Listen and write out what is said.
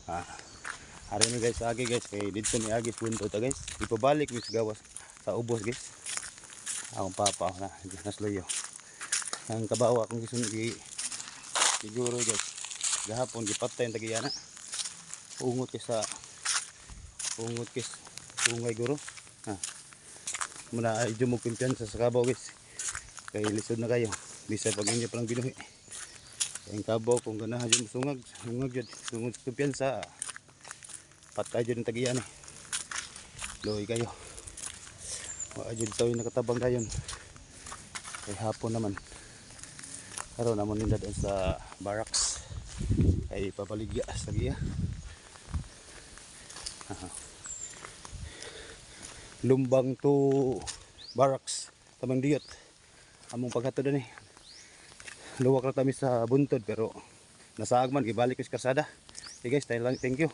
Ah, hari ni guys agi guys kay dito ni Agis punto ta guys. Ipabalik wis gawas sa ubos guys. Akong papa na nasloyo. Ang kabawa kung gusto ni siguro guys. Gahapon gipatay ang tagiyana. Ungot kis ungay guro. Ha. Muna ay mo kumpiyansa sa kabaw guys. Kay lisod na kayo. Bisa pag inyo palang binuhi. Ang kabaw kung ganahan yung sungag jud sungag kumpiyansa. Patay jud ang tagiyana. Loy kayo. Wa jud tayo nakatabang dayon. Kay hapon naman. Karon namon ninda doon sa barracks. Kay papaligya sa giya. Lumbang to barracks tamang diyot among paghatod ni luwak ra tami sa buntod pero nasaag man gibalik is kasada. Okay guys, thank you.